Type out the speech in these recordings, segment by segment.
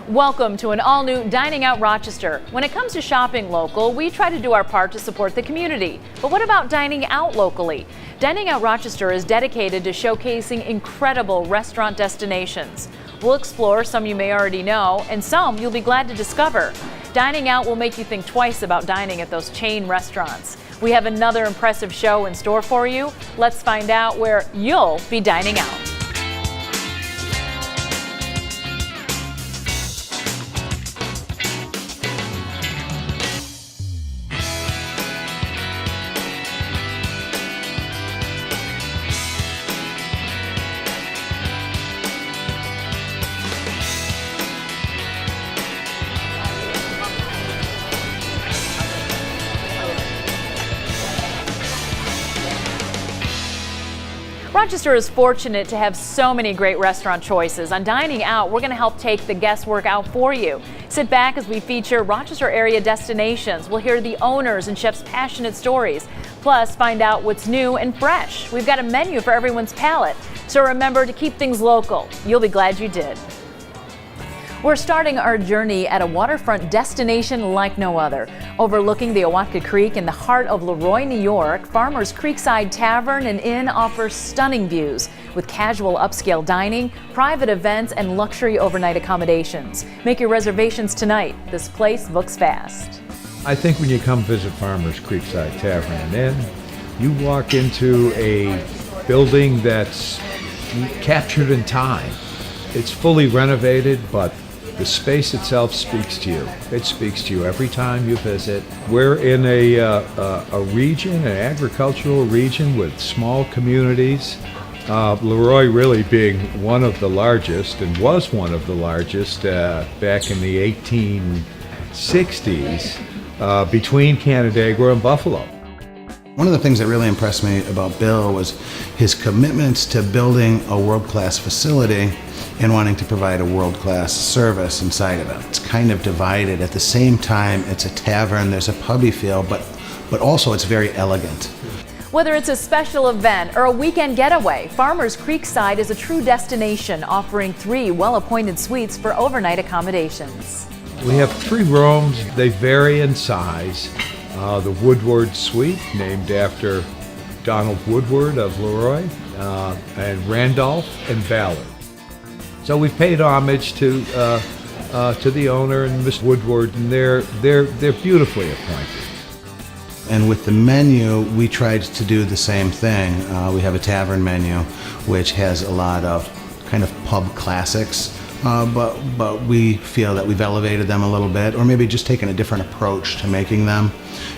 Welcome to an all-new Dining Out Rochester. When it comes to shopping local, we try to do our part to support the community. But what about dining out locally? Dining Out Rochester is dedicated to showcasing incredible restaurant destinations. We'll explore some you may already know and some you'll be glad to discover. Dining out will make you think twice about dining at those chain restaurants. We have another impressive show in store for you. Let's find out where you'll be dining out. Rochester is fortunate to have so many great restaurant choices. On Dining Out, we're going to help take the guesswork out for you. Sit back as we feature Rochester area destinations. We'll hear the owners and chefs' passionate stories, plus find out what's new and fresh. We've got a menu for everyone's palate, so remember to keep things local. You'll be glad you did. We're starting our journey at a waterfront destination like no other. Overlooking the Owatka Creek in the heart of Leroy, New York, Farmers Creekside Tavern and Inn offers stunning views with casual upscale dining, private events, and luxury overnight accommodations. Make your reservations tonight. This place books fast. I think when you come visit Farmers Creekside Tavern and Inn, you walk into a building that's captured in time. It's fully renovated, but the space itself speaks to you. It speaks to you every time you visit. We're in a region, an agricultural region with small communities. Leroy really being one of the largest, and was one of the largest back in the 1860s between Canandaigua and Buffalo. One of the things that really impressed me about Bill was his commitments to building a world-class facility and wanting to provide a world-class service inside of it. It's kind of divided. At the same time, it's a tavern, there's a pubby feel, but also it's very elegant. Whether it's a special event or a weekend getaway, Farmers Creekside is a true destination, offering 3 well-appointed suites for overnight accommodations. We have 3 rooms. They vary in size. The Woodward Suite, named after Donald Woodward of Leroy, and Randolph and Ballard. So we've paid homage to the owner and Miss Woodward, and they're beautifully appointed. And with the menu, we tried to do the same thing. We have a tavern menu, which has a lot of kind of pub classics, but we feel that we've elevated them a little bit, or maybe just taken a different approach to making them.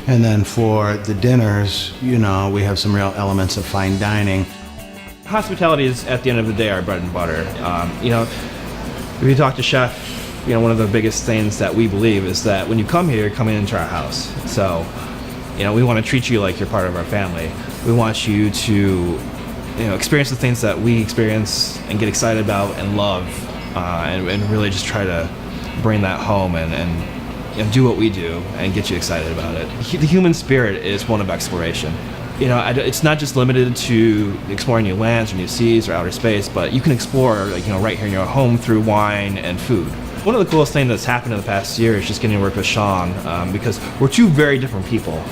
And then for the dinners, you know, we have some real elements of fine dining. Hospitality is, at the end of the day, our bread and butter. If you talk to chef, one of the biggest things that we believe is that when you come here, you're coming into our house. So, we want to treat you like you're part of our family. We want you to, experience the things that we experience and get excited about and love, and really just try to bring that home and do what we do and get you excited about it. The human spirit is one of exploration. It's not just limited to exploring new lands or new seas or outer space, but you can explore, right here in your home through wine and food. One of the coolest things that's happened in the past year is just getting to work with Sean, because we're 2 very different people,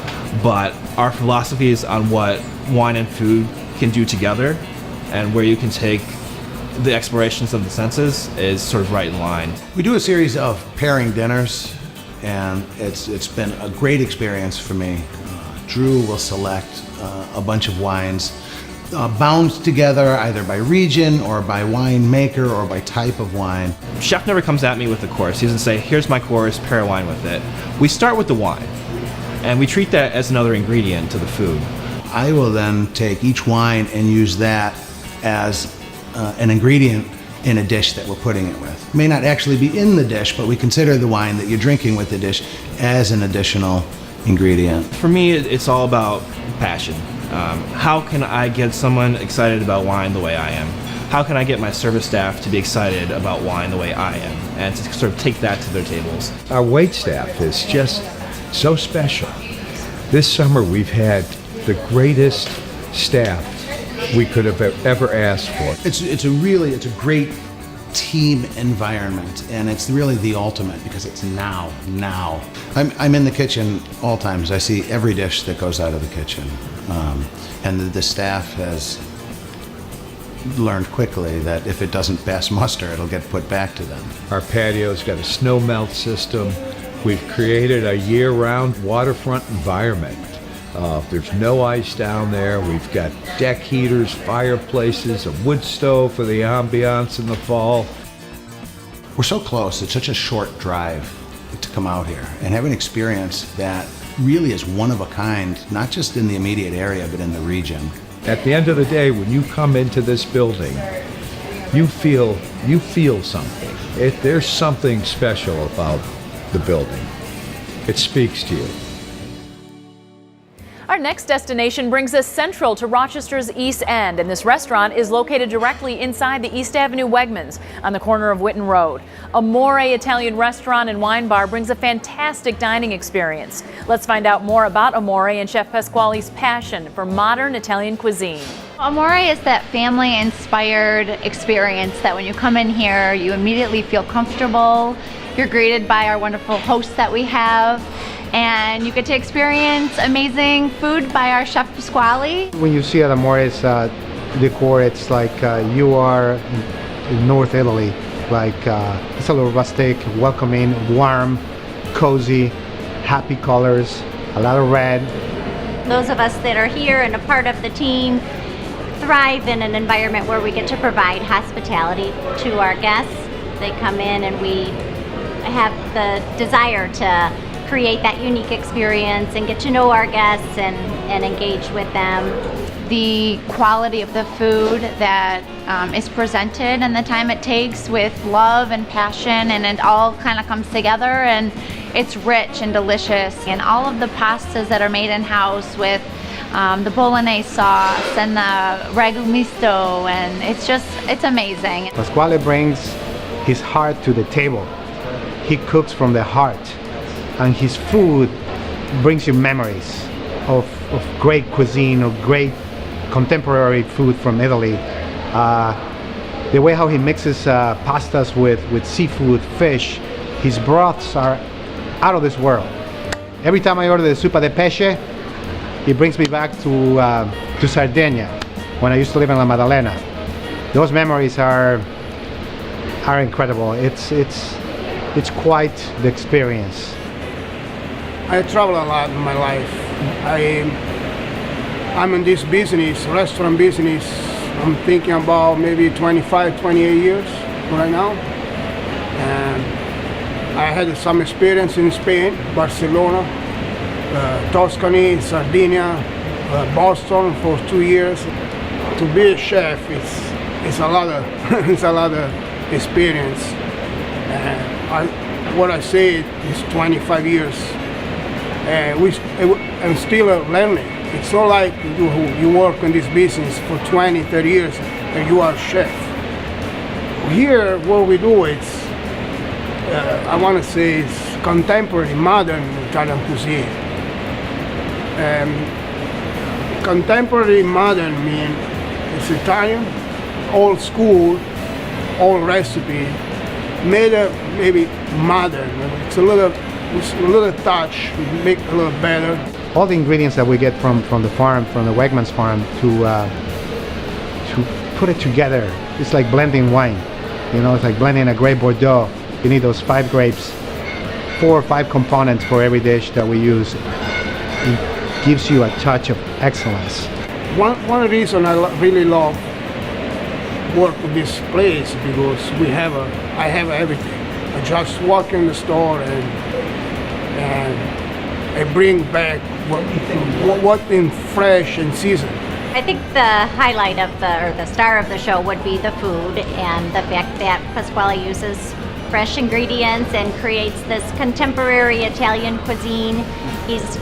but our philosophies on what wine and food can do together and where you can take the explorations of the senses is sort of right in line. We do a series of pairing dinners, and it's been a great experience for me. Drew will select a bunch of wines bound together either by region or by wine maker or by type of wine. Chef never comes at me with a course. He doesn't say, here's my course, pair a wine with it. We start with the wine, and we treat that as another ingredient to the food. I will then take each wine and use that as an ingredient in a dish that we're putting it with. It may not actually be in the dish, but we consider the wine that you're drinking with the dish as an additional ingredient. For me, it's all about passion. How can I get someone excited about wine the way I am? How can I get my service staff to be excited about wine the way I am, and to sort of take that to their tables? Our wait staff is just so special. This summer we've had the greatest staff we could have ever asked for. It's a great team environment, and it's really the ultimate because it's now. I'm in the kitchen all times. I see every dish that goes out of the kitchen, and the staff has learned quickly that if it doesn't pass muster, it'll get put back to them. Our patio's got a snow melt system. We've created a year-round waterfront environment. There's no ice down there. We've got deck heaters, fireplaces, a wood stove for the ambiance in the fall. We're so close. It's such a short drive to come out here and have an experience that really is one of a kind, not just in the immediate area, but in the region. At the end of the day, when you come into this building, you feel something. There's something special about the building. It speaks to you. Our next destination brings us central to Rochester's East End, and this restaurant is located directly inside the East Avenue Wegmans on the corner of Witten Road. Amore Italian Restaurant and Wine Bar brings a fantastic dining experience. Let's find out more about Amore and Chef Pasquale's passion for modern Italian cuisine. Amore is that family-inspired experience that when you come in here, you immediately feel comfortable. You're greeted by our wonderful hosts that we have, and you get to experience amazing food by our Chef Pasquale. When you see Amore's decor, it's like you are in North Italy. Like it's a little rustic, welcoming, warm, cozy, happy colors, a lot of red. Those of us that are here and a part of the team thrive in an environment where we get to provide hospitality to our guests. They come in and we have the desire to create that unique experience and get to know our guests and engage with them. The quality of the food that is presented and the time it takes with love and passion, and it all kind of comes together, and it's rich and delicious. And all of the pastas that are made in-house with the bolognese sauce and the ragu misto, and it's amazing. Pasquale brings his heart to the table. He cooks from the heart, and his food brings you memories of great cuisine, of great contemporary food from Italy. The way how he mixes pastas with seafood, fish, his broths are out of this world. Every time I order the zuppa de pesce, it brings me back to Sardinia when I used to live in La Maddalena. Those memories are incredible. It's quite the experience. I travel a lot in my life. I'm in this business, restaurant business. I'm thinking about maybe 25, 28 years right now. And I had some experience in Spain, Barcelona, Tuscany, Sardinia, Boston for 2 years. To be a chef, it's a lot of experience. What I say is 25 years. I'm still learning. It's not like you work in this business for 20, 30 years and you are a chef. Here, what we do, I want to say it's contemporary, modern Italian cuisine. Contemporary, modern means it's Italian, old school, old recipe, made maybe modern. It's a little touch, make it a little better. All the ingredients that we get from the farm, from the Wegmans farm, to put it together, it's like blending wine. You know, it's like blending a grape Bordeaux. You need those 5 grapes, 4 or 5 components for every dish that we use. It gives you a touch of excellence. One reason I really love work with this place because I have everything. I just walk in the store and I bring back what in fresh and seasoned. I think the highlight of the star of the show would be the food and the fact that Pasquale uses fresh ingredients and creates this contemporary Italian cuisine. He's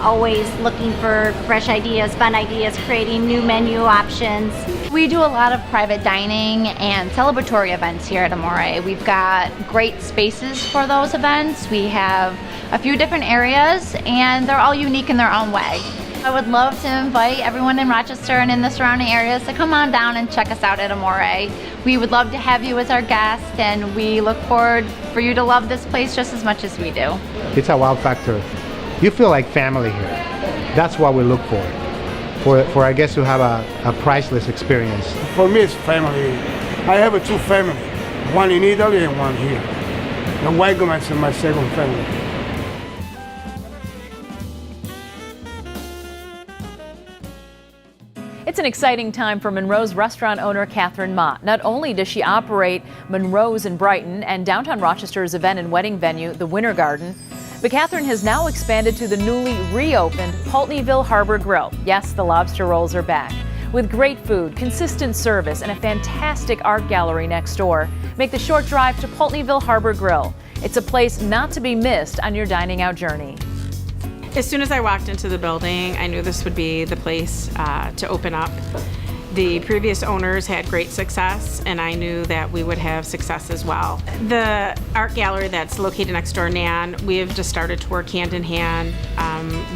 always looking for fresh ideas, fun ideas, creating new menu options. We do a lot of private dining and celebratory events here at Amore. We've got great spaces for those events. We have a few different areas, and they're all unique in their own way. I would love to invite everyone in Rochester and in the surrounding areas to come on down and check us out at Amore. We would love to have you as our guest, and we look forward for you to love this place just as much as we do. It's a wow factor. You feel like family here. That's what we look for. For our guests to have a priceless experience. For me, it's family. I have two families, one in Italy and one here. The Wegmans is my second family. It's an exciting time for Monroe's restaurant owner, Catherine Mott. Not only does she operate Monroe's in Brighton and downtown Rochester's event and wedding venue, the Winter Garden, but Catherine has now expanded to the newly reopened Pultneyville Harbor Grill. Yes, the lobster rolls are back. With great food, consistent service, and a fantastic art gallery next door, make the short drive to Pultneyville Harbor Grill. It's a place not to be missed on your dining out journey. As soon as I walked into the building, I knew this would be the place to open up. The previous owners had great success, and I knew that we would have success as well. The art gallery that's located next door, Nan, we have just started to work hand in hand.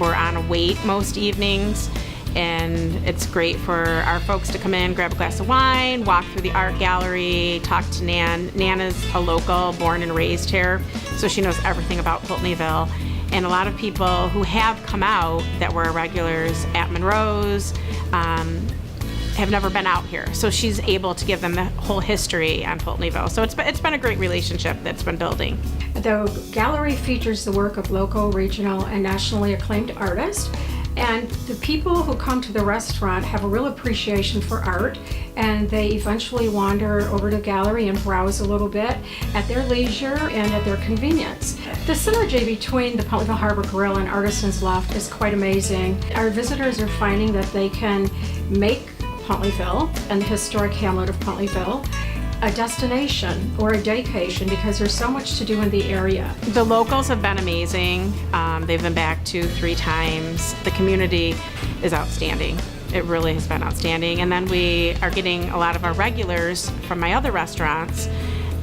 We're on a wait most evenings, and it's great for our folks to come in, grab a glass of wine, walk through the art gallery, talk to Nan. Nan is a local, born and raised here, so she knows everything about Pultneyville. And a lot of people who have come out that were regulars at Monroe's have never been out here. So she's able to give them the whole history on Pultneyville. So it's been a great relationship that's been building. The gallery features the work of local, regional, and nationally acclaimed artists. And the people who come to the restaurant have a real appreciation for art, and they eventually wander over to the gallery and browse a little bit at their leisure and at their convenience. The synergy between the Pultneyville Harbor Grill and Artisan's Loft is quite amazing. Our visitors are finding that they can make Pultneyville and the historic hamlet of Pultneyville a destination or a daycation because there's so much to do in the area. The locals have been amazing. They've been back 2-3 times. The community is outstanding. It really has been outstanding. And then we are getting a lot of our regulars from my other restaurants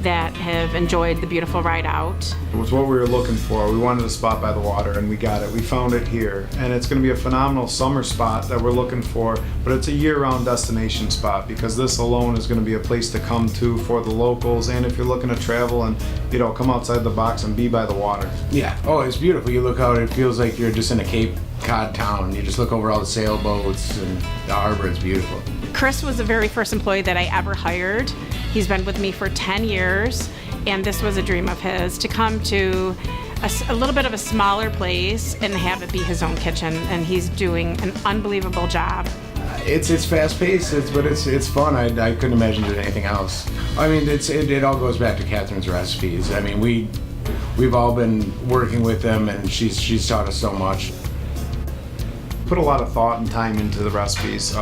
that have enjoyed the beautiful ride out. It was what we were looking for. We wanted a spot by the water, and we got it. We found it here, and it's going to be a phenomenal summer spot that we're looking for, but it's a year-round destination spot because this alone is going to be a place to come to for the locals, and if you're looking to travel and, you know, come outside the box and be by the water. Yeah. Oh, it's beautiful. You look out, it feels like you're just in a Cape Cod town. You just look over all the sailboats and the harbor. It's beautiful. Chris was the very first employee that I ever hired. He's been with me for 10 years, and this was a dream of his, to come to a little bit of a smaller place and have it be his own kitchen, and he's doing an unbelievable job. It's fast-paced, but it's fun. I couldn't imagine doing anything else. I mean, it all goes back to Catherine's recipes. I mean, we've all been working with them, and she's taught us so much. Put a lot of thought and time into the recipes.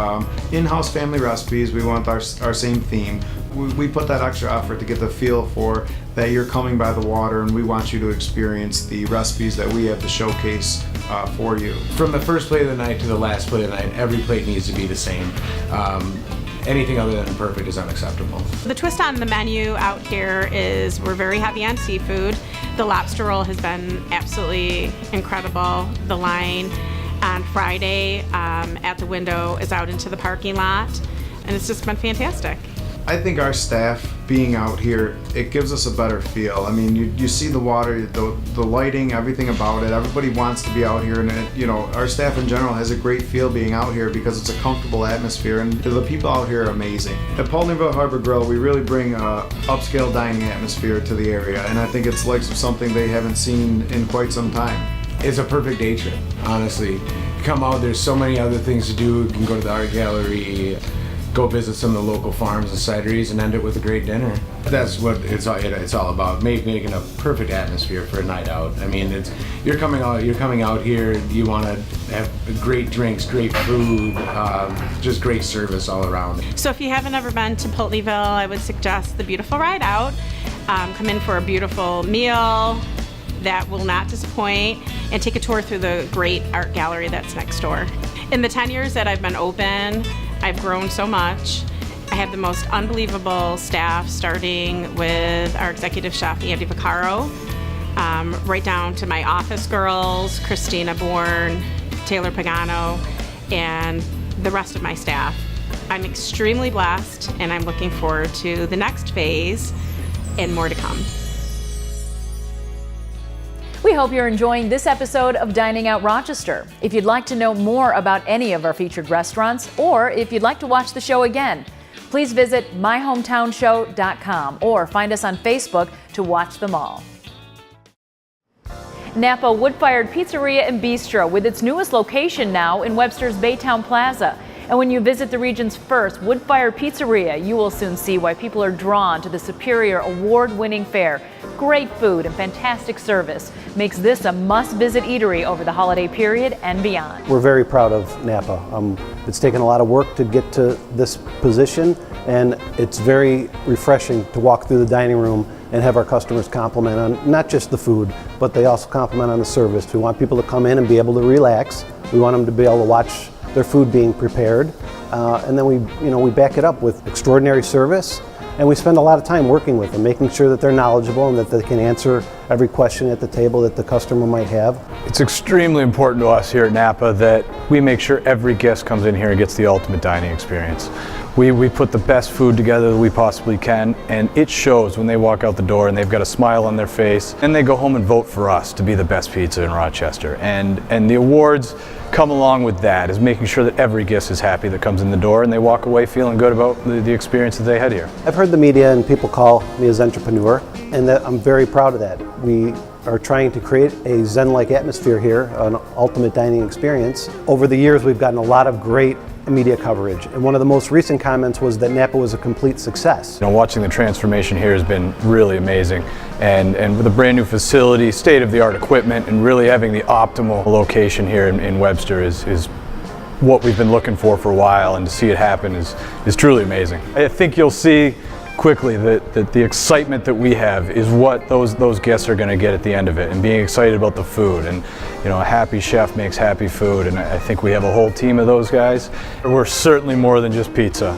In-house family recipes, we want our same theme. We put that extra effort to get the feel for that you're coming by the water, and we want you to experience the recipes that we have to showcase for you. From the first plate of the night to the last plate of the night, every plate needs to be the same. Anything other than perfect is unacceptable. The twist on the menu out here is we're very heavy on seafood. The lobster roll has been absolutely incredible. The line on Friday at the window is out into the parking lot, and it's just been fantastic. I think our staff being out here, it gives us a better feel. I mean, you see the water, the lighting, everything about it. Everybody wants to be out here, and our staff in general has a great feel being out here because it's a comfortable atmosphere, and the people out here are amazing. At Pultneyville Harbor Grill, we really bring a upscale dining atmosphere to the area, and I think it's like something they haven't seen in quite some time. It's a perfect day trip, honestly. Come out, there's so many other things to do. You can go to the art gallery, go visit some of the local farms and cideries, and end it with a great dinner. That's what it's all about, making a perfect atmosphere for a night out. I mean, you're coming out here, you want to have great drinks, great food, just great service all around. So if you haven't ever been to Pultneyville, I would suggest the beautiful ride out. Come in for a beautiful meal that will not disappoint, and take a tour through the great art gallery that's next door. In the 10 years that I've been open, I've grown so much. I have the most unbelievable staff, starting with our executive chef, Andy Vaccaro, right down to my office girls, Christina Bourne, Taylor Pagano, and the rest of my staff. I'm extremely blessed, and I'm looking forward to the next phase and more to come. We hope you're enjoying this episode of Dining Out Rochester. If you'd like to know more about any of our featured restaurants, or if you'd like to watch the show again, please visit myhometownshow.com or find us on Facebook to watch them all. Napa Wood-Fired Pizzeria and Bistro with its newest location now in Webster's Baytown Plaza. And when you visit the region's first wood-fired pizzeria, you will soon see why people are drawn to the superior award-winning fare. Great food and fantastic service makes this a must-visit eatery over the holiday period and beyond. We're very proud of Napa. It's taken a lot of work to get to this position, and it's very refreshing to walk through the dining room and have our customers compliment on not just the food, but they also compliment on the service. We want people to come in and be able to relax. We want them to be able to watch their food being prepared, and then we back it up with extraordinary service, and we spend a lot of time working with them, making sure that they're knowledgeable and that they can answer every question at the table that the customer might have. It's extremely important to us here at Napa that we make sure every guest comes in here and gets the ultimate dining experience. We put the best food together that we possibly can, and it shows when they walk out the door and they've got a smile on their face, and they go home and vote for us to be the best pizza in Rochester. And the awards come along with that, is making sure that every guest is happy that comes in the door and they walk away feeling good about the experience that they had here. I've heard the media and people call me an entrepreneur, and that I'm very proud of that. We are trying to create a Zen-like atmosphere here, an ultimate dining experience. Over the years, we've gotten a lot of great media coverage, and one of the most recent comments was that Napa was a complete success. You know, watching the transformation here has been really amazing, and with a brand new facility, state-of-the-art equipment, and really having the optimal location here in Webster is what we've been looking for a while, and to see it happen is truly amazing. I think you'll see quickly that the excitement that we have is what those guests are going to get at the end of it, and being excited about the food. And you know, a happy chef makes happy food, and I think we have a whole team of those guys. We're certainly more than just pizza.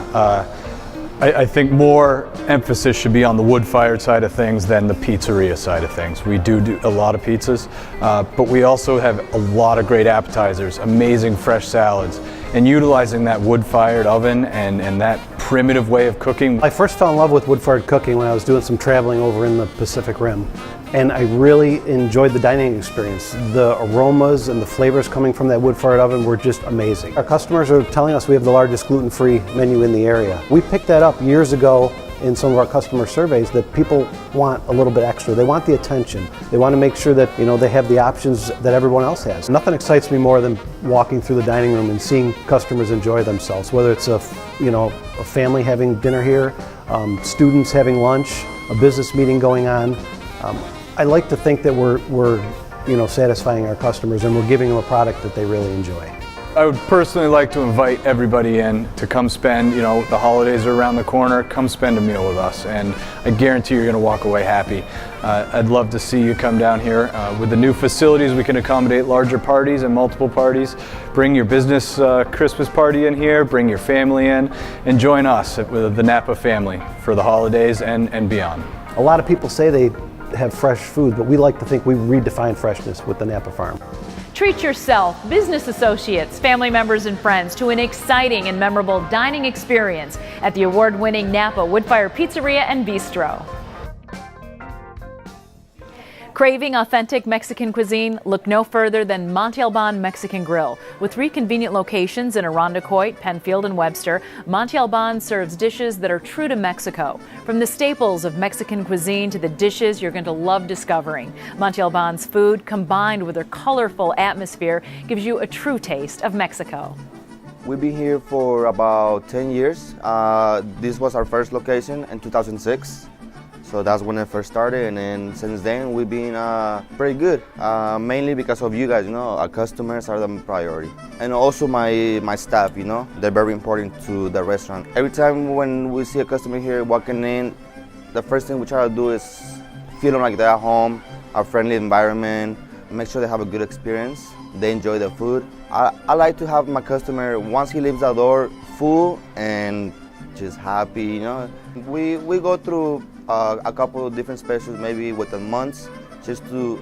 I think more emphasis should be on the wood-fired side of things than the pizzeria side of things. We do a lot of pizzas, but we also have a lot of great appetizers, amazing fresh salads, and utilizing that wood-fired oven and that primitive way of cooking. I first fell in love with wood-fired cooking when I was doing some traveling over in the Pacific Rim, and I really enjoyed the dining experience. The aromas and the flavors coming from that wood-fired oven were just amazing. Our customers are telling us we have the largest gluten-free menu in the area. We picked that up years ago in some of our customer surveys, that people want a little bit extra. They want the attention. They want to make sure that they have the options that everyone else has. Nothing excites me more than walking through the dining room and seeing customers enjoy themselves, whether it's a family having dinner here, students having lunch, a business meeting going on. I like to think that we're satisfying our customers, and we're giving them a product that they really enjoy. I would personally like to invite everybody in to come spend, the holidays are around the corner, come spend a meal with us, and I guarantee you're going to walk away happy. I'd love to see you come down here. With the new facilities, we can accommodate larger parties and multiple parties. Bring your business Christmas party in here, bring your family in, and join us with the Napa family for the holidays and beyond. A lot of people say they have fresh food, but we like to think we redefine freshness with the Napa Farm. Treat yourself, business associates, family members, and friends to an exciting and memorable dining experience at the award-winning Napa Wood-Fired Pizzeria and Bistro. Craving authentic Mexican cuisine? Look no further than Montalban Mexican Grill. With 3 convenient locations in Irondequoit, Penfield, and Webster, Montalban serves dishes that are true to Mexico. From the staples of Mexican cuisine to the dishes you're going to love discovering, Montalban's food, combined with their colorful atmosphere, gives you a true taste of Mexico. We've been here for about 10 years. This was our first location in 2006. So that's when it first started, and then since then we've been pretty good, mainly because of you guys. Our customers are the priority, and also my staff. They're very important to the restaurant. Every time when we see a customer here walking in, the first thing we try to do is feel them like they're at home, a friendly environment, make sure they have a good experience, they enjoy the food. I like to have my customer, once he leaves the door, full and just happy. We go through a couple of different specials, maybe within months, a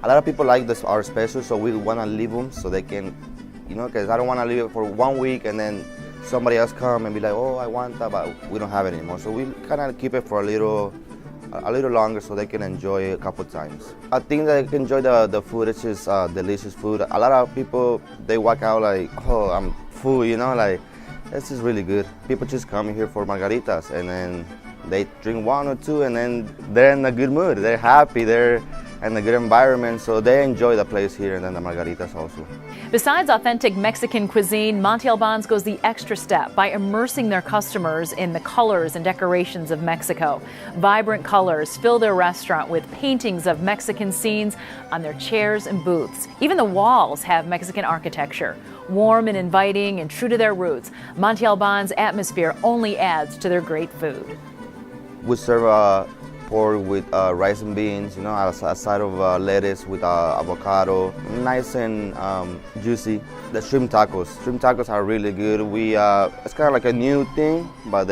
lot of people like our specials, so we want to leave them so they can you know, because I don't want to leave it for 1 week and then somebody else come and be like, oh, I want that, but we don't have it anymore. So we kind of keep it for a little longer so they can enjoy it a couple times. I think they can enjoy the food. It's just delicious food. A lot of people, they walk out like, oh, I'm full, you know, like, this is really good. People just come here for margaritas and then they drink 1 or 2 and then they're in a good mood. They're happy, they're in a good environment, so they enjoy the place here and then the margaritas also. Besides authentic Mexican cuisine, Monte Albán's goes the extra step by immersing their customers in the colors and decorations of Mexico. Vibrant colors fill their restaurant with paintings of Mexican scenes on their chairs and booths. Even the walls have Mexican architecture. Warm and inviting and true to their roots, Monte Albán's atmosphere only adds to their great food. We serve pork with rice and beans, you know, a side of lettuce with avocado, nice and juicy. The shrimp tacos. Shrimp tacos are really good. It's kind of like a new thing, but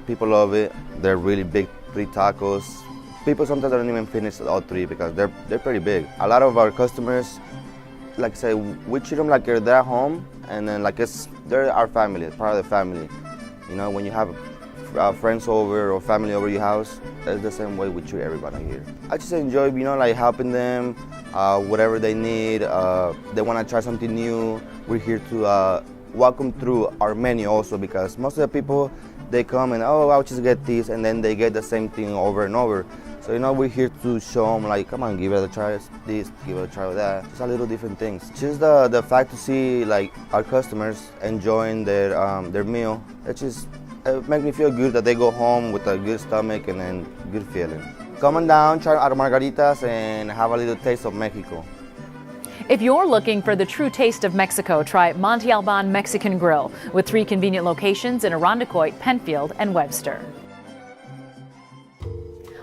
people love it. They're really big, 3 tacos. People sometimes don't even finish all 3 because they're pretty big. A lot of our customers, like I say, we treat them like they're at home, and then like they're our family, part of the family. You know, when you have friends over or family over your house, it's the same way we treat everybody here. I just enjoy, you know, like helping them, whatever they need. They want to try something new. We're here to walk them through our menu also, because most of the people, they come and, oh, I'll just get this, and then they get the same thing over and over. So, you know, we're here to show them, like, come on, give it a try this, give it a try that. Just a little different things. Just the fact to see, like, our customers enjoying their meal, it makes me feel good that they go home with a good stomach and then good feeling. Come on down, try our margaritas, and have a little taste of Mexico. If you're looking for the true taste of Mexico, try Monte Albán Mexican Grill with 3 convenient locations in Irondequoit, Penfield, and Webster.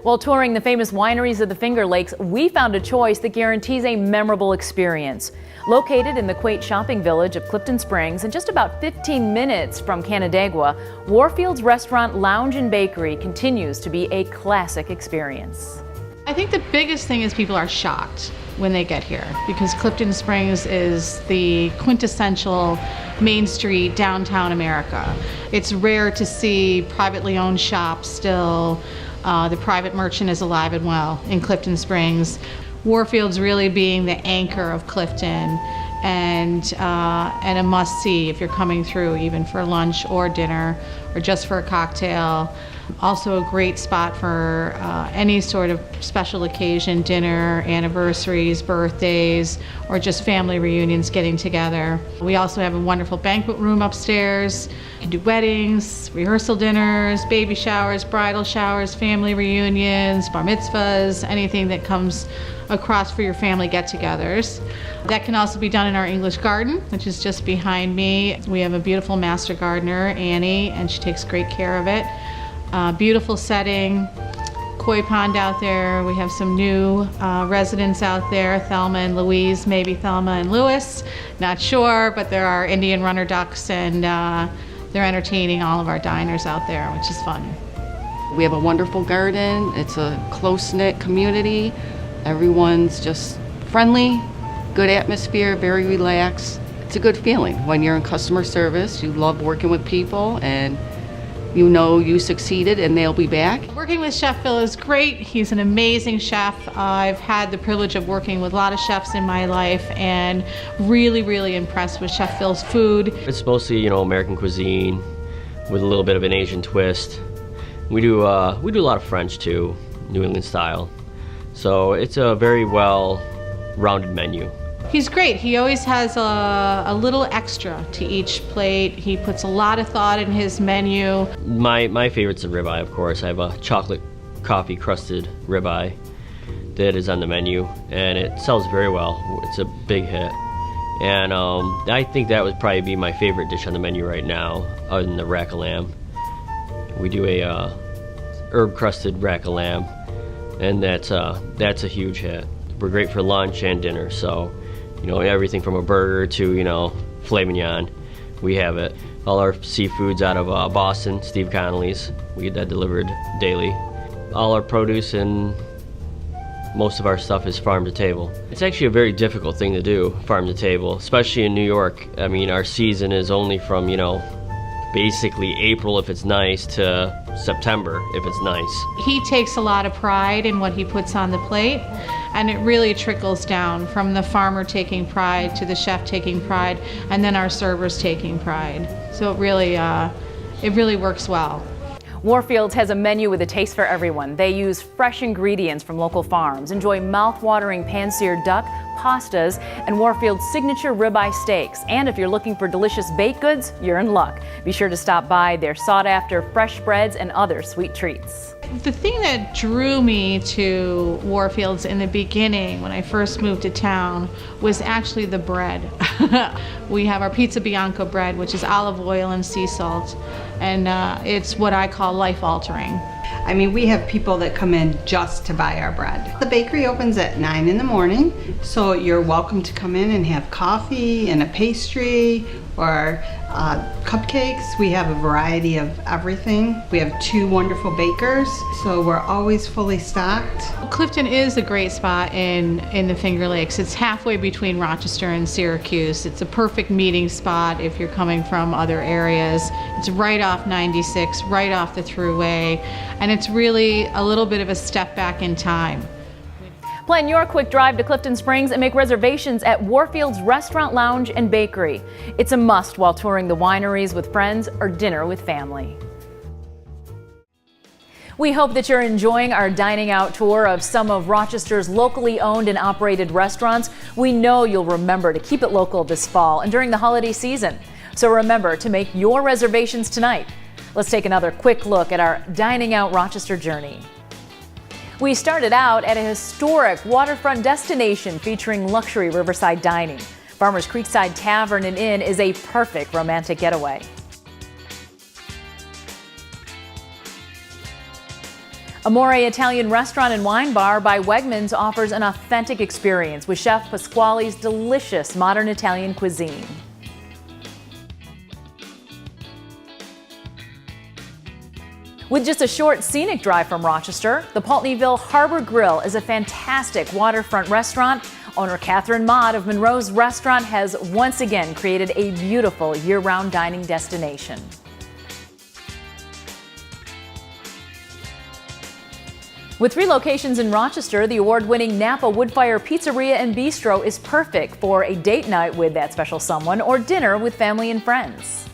While touring the famous wineries of the Finger Lakes, we found a choice that guarantees a memorable experience. Located in the quaint shopping village of Clifton Springs and just about 15 minutes from Canandaigua, Warfield's Restaurant, Lounge and Bakery continues to be a classic experience. I think the biggest thing is people are shocked when they get here, because Clifton Springs is the quintessential Main Street downtown America. It's rare to see privately owned shops still. The private merchant is alive and well in Clifton Springs. Warfield's really being the anchor of Clifton, and a must-see if you're coming through, even for lunch or dinner or just for a cocktail. Also a great spot for any sort of special occasion, dinner, anniversaries, birthdays, or just family reunions getting together. We also have a wonderful banquet room upstairs. You can do weddings, rehearsal dinners, baby showers, bridal showers, family reunions, bar mitzvahs, anything that comes across for your family get-togethers. That can also be done in our English garden, which is just behind me. We have a beautiful master gardener, Annie, and she takes great care of it. Beautiful setting, koi pond out there. We have some new residents out there, Thelma and Louise, maybe Thelma and Lewis, not sure, but there are Indian runner ducks, and they're entertaining all of our diners out there, which is fun. We have a wonderful garden. It's a close-knit community. Everyone's just friendly, good atmosphere, very relaxed. It's a good feeling when you're in customer service. You love working with people, and you know you succeeded and they'll be back. Working with Chef Phil is great. He's an amazing chef. I've had the privilege of working with a lot of chefs in my life, and really, really impressed with Chef Phil's food. It's mostly, you know, American cuisine with a little bit of an Asian twist. We do a lot of French too, New England style. So it's a very well-rounded menu. He's great. He always has a little extra to each plate. He puts a lot of thought in his menu. My favorite's the ribeye, of course. I have a chocolate coffee crusted ribeye that is on the menu, and it sells very well. It's a big hit. And I think that would probably be my favorite dish on the menu right now, other than the rack of lamb. We do a herb crusted rack of lamb, and that's a huge hit. We're great for lunch and dinner, so you know, everything from a burger to, you know, filet mignon, we have it. All our seafood's out of Boston, Steve Connolly's. We get that delivered daily. All our produce and most of our stuff is farm to table. It's actually a very difficult thing to do, farm to table, especially in New York. I mean, our season is only from, basically April if it's nice to September if it's nice. He takes a lot of pride in what he puts on the plate, and it really trickles down from the farmer taking pride to the chef taking pride, and then our servers taking pride. So it really works well. Warfield has a menu with a taste for everyone. They use fresh ingredients from local farms. Enjoy mouth-watering pan-seared duck, pastas, and Warfield's signature ribeye steaks. And if you're looking for delicious baked goods, you're in luck. Be sure to stop by their sought-after fresh breads and other sweet treats. The thing that drew me to Warfield's in the beginning when I first moved to town was actually the bread. We have our pizza bianco bread, which is olive oil and sea salt, and it's what I call life-altering. I mean, we have people that come in just to buy our bread. The bakery opens at 9 in the morning, so you're welcome to come in and have coffee and a pastry or cupcakes. We have a variety of everything. We have 2 wonderful bakers, so we're always fully stocked. Clifton is a great spot in the Finger Lakes. It's halfway between Rochester and Syracuse. It's a perfect meeting spot if you're coming from other areas. It's right off 96, right off the thruway, and it's really a little bit of a step back in time. Plan your quick drive to Clifton Springs and make reservations at Warfield's Restaurant, Lounge, and Bakery. It's a must while touring the wineries with friends or dinner with family. We hope that you're enjoying our dining out tour of some of Rochester's locally owned and operated restaurants. We know you'll remember to keep it local this fall and during the holiday season. So remember to make your reservations tonight. Let's take another quick look at our Dining Out Rochester journey. We started out at a historic waterfront destination featuring luxury riverside dining. Farmers Creekside Tavern and Inn is a perfect romantic getaway. Amore Italian Restaurant and Wine Bar by Wegmans offers an authentic experience with Chef Pasquale's delicious modern Italian cuisine. With just a short scenic drive from Rochester, the Pultneyville Harbor Grille is a fantastic waterfront restaurant. Owner Catherine Mott of Monroe's Restaurant has once again created a beautiful year-round dining destination. With 3 locations in Rochester, the award-winning Napa Woodfire Pizzeria and Bistro is perfect for a date night with that special someone or dinner with family and friends.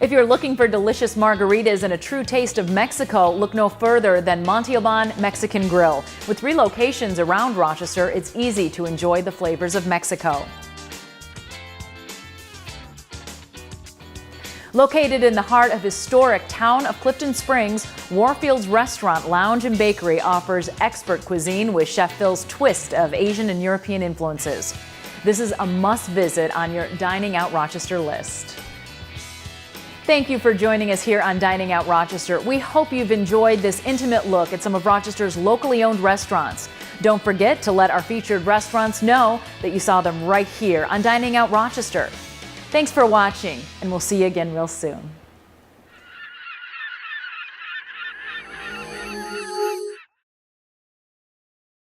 If you're looking for delicious margaritas and a true taste of Mexico, look no further than Montalban Mexican Grill. With 3 locations around Rochester, it's easy to enjoy the flavors of Mexico. Located in the heart of historic town of Clifton Springs, Warfield's Restaurant, Lounge, and Bakery offers expert cuisine with Chef Phil's twist of Asian and European influences. This is a must-visit on your Dining Out Rochester list. Thank you for joining us here on Dining Out Rochester. We hope you've enjoyed this intimate look at some of Rochester's locally owned restaurants. Don't forget to let our featured restaurants know that you saw them right here on Dining Out Rochester. Thanks for watching, and we'll see you again real soon.